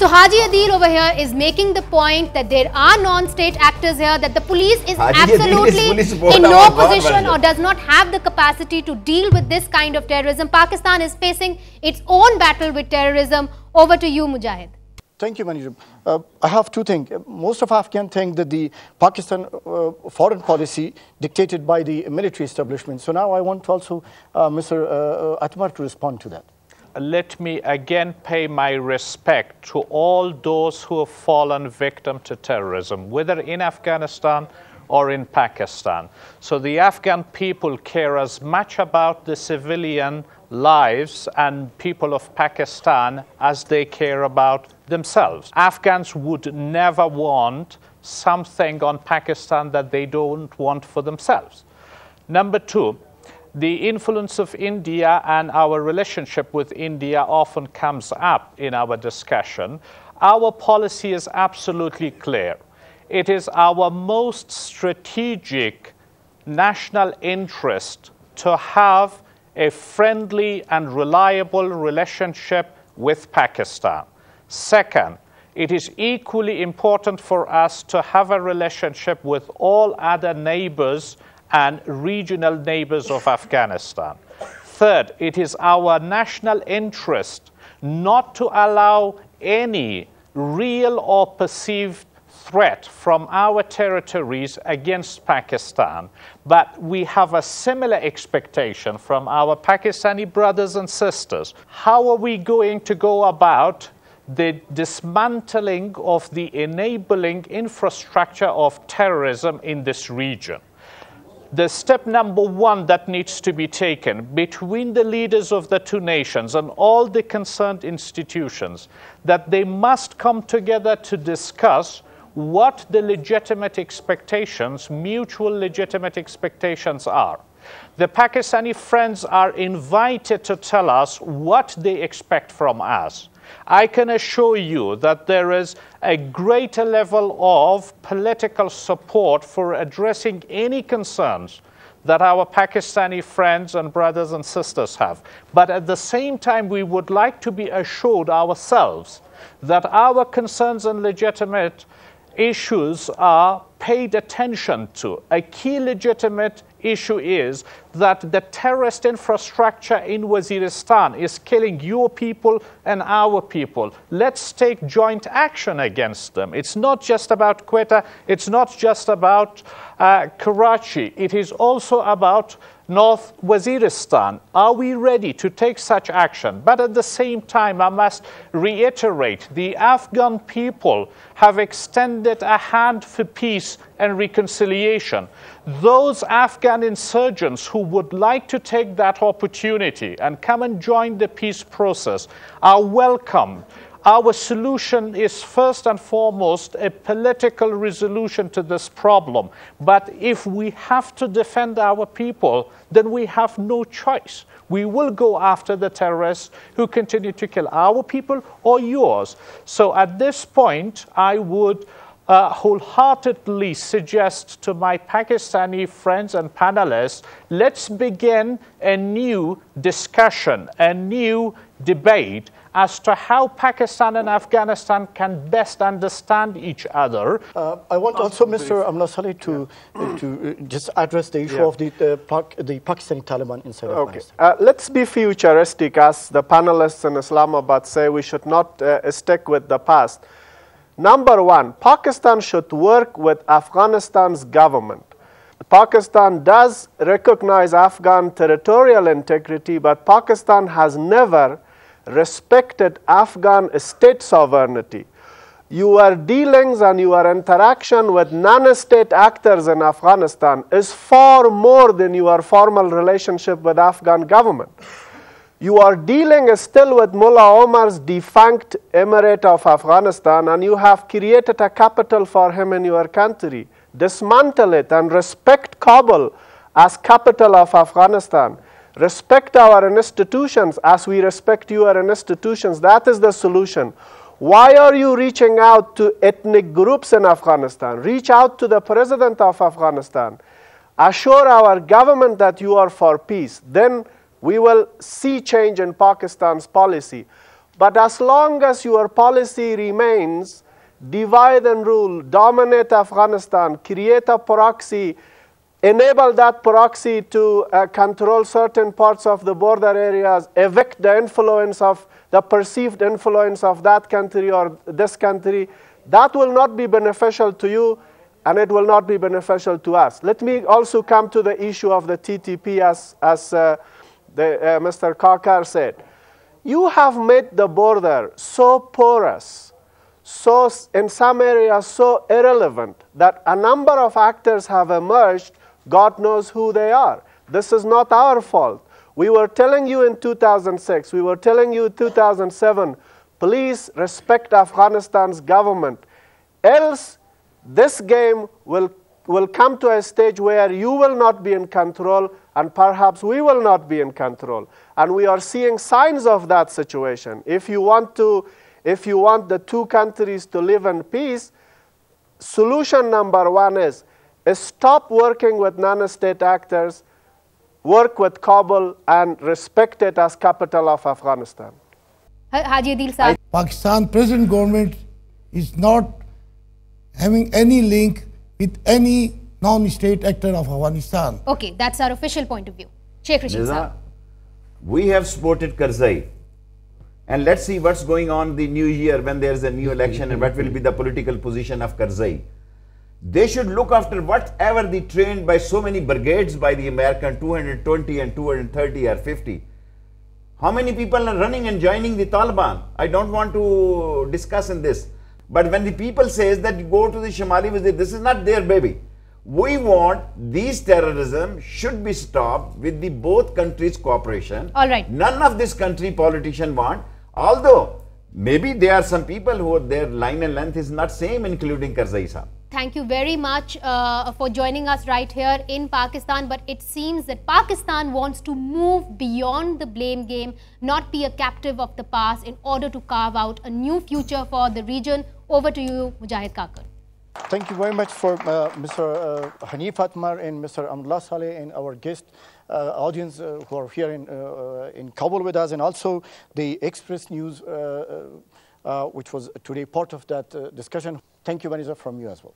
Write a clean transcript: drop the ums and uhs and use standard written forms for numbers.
So Haji Adil over here is making the point that there are non-state actors here, that the police is absolutely in no position or does not have the capacity to deal with this kind of terrorism. Pakistan is facing its own battle with terrorism. Over to you, Mujahid. Thank you, Manju. I have two things. Most of Afghan think that the Pakistan foreign policy dictated by the military establishment. So now I want also Mr. Atmar to respond to that. Let me again pay my respect to all those who have fallen victim to terrorism, whether in Afghanistan or in Pakistan. So the Afghan people care as much about the civilian lives and people of Pakistan as they care about themselves. Afghans would never want something on Pakistan that they don't want for themselves. Number two, the influence of India and our relationship with India often comes up in our discussion. Our policy is absolutely clear. It is our most strategic national interest to have a friendly and reliable relationship with Pakistan. Second, it is equally important for us to have a relationship with all other neighbors and regional neighbors of Afghanistan. Third, it is our national interest not to allow any real or perceived threat from our territories against Pakistan, but we have a similar expectation from our Pakistani brothers and sisters. How are we going to go about the dismantling of the enabling infrastructure of terrorism in this region? The step number one that needs to be taken between the leaders of the two nations and all the concerned institutions, that they must come together to discuss what the legitimate expectations, mutual legitimate expectations are. The Pakistani friends are invited to tell us what they expect from us. I can assure you that there is a greater level of political support for addressing any concerns that our Pakistani friends and brothers and sisters have. But at the same time, we would like to be assured ourselves that our concerns and legitimate issues are paid attention to. A key legitimate issue is that the terrorist infrastructure in Waziristan is killing your people and our people. Let's take joint action against them. It's not just about Quetta, it's not just about Karachi, it is also about North Waziristan. Are we ready to take such action? But at the same time, I must reiterate, the Afghan people have extended a hand for peace and reconciliation. Those Afghan insurgents who would like to take that opportunity and come and join the peace process are welcome. Our solution is first and foremost a political resolution to this problem. But if we have to defend our people, then we have no choice. We will go after the terrorists who continue to kill our people or yours. So at this point, I would wholeheartedly suggest to my Pakistani friends and panelists, let's begin a new discussion, a new debate as to how Pakistan and Afghanistan can best understand each other. I want also Mr. Amna Saleh to just address the issue of the Pakistani Taliban inside Afghanistan. Let's be futuristic, as the panelists in Islamabad say. We should not stick with the past. Number one, Pakistan should work with Afghanistan's government. Pakistan does recognize Afghan territorial integrity, but Pakistan has never respected Afghan state sovereignty. Your dealings and your interaction with non-state actors in Afghanistan is far more than your formal relationship with Afghan government. You are dealing still with Mullah Omar's defunct emirate of Afghanistan, and you have created a capital for him in your country. Dismantle it and respect Kabul as capital of Afghanistan. Respect our institutions as we respect your institutions. That is the solution. Why are you reaching out to ethnic groups in Afghanistan? Reach out to the president of Afghanistan. Assure our government that you are for peace. Then we will see change in Pakistan's policy. But as long as your policy remains divide and rule, dominate Afghanistan, create a proxy, enable that proxy to control certain parts of the border areas, evict the influence of the perceived influence of that country or this country, that will not be beneficial to you and it will not be beneficial to us. Let me also come to the issue of the TTP as Mr. Kakar said. You have made the border so porous, so in some areas so irrelevant that a number of actors have emerged. God knows who they are. This is not our fault. We were telling you in 2006, we were telling you in 2007, please respect Afghanistan's government. Else, this game will come to a stage where you will not be in control and perhaps we will not be in control. And we are seeing signs of that situation. If you want the two countries to live in peace, solution number one is stop working with non-state actors, work with Kabul and respect it as capital of Afghanistan. Haji Adil Saab. Pakistan present government is not having any link with any non-state actor of Afghanistan. Okay, that's our official point of view. Sheikh Rashid Saab. We have supported Karzai. And let's see what's going on the new year when there's a new election and what will be the political position of Karzai. They should look after whatever they trained by so many brigades by the American, 220 and 230 or 50. How many people are running and joining the Taliban? I don't want to discuss in this. But when the people says that you go to the Shamali visit, this is not their baby. We want these terrorism should be stopped with the both countries' cooperation. All right. None of this country politician want, although maybe there are some people who their line and length is not same, including Karzai Saab. Thank you very much for joining us right here in Pakistan. But it seems that Pakistan wants to move beyond the blame game, not be a captive of the past in order to carve out a new future for the region. Over to you, Mujahid Kakar. Thank you very much for Mr. Hanif Atmar and Mr. Amdullah Saleh and our guest audience who are here in Kabul with us, and also the Express News which was today part of that discussion. Thank you, Vanessa, from you as well.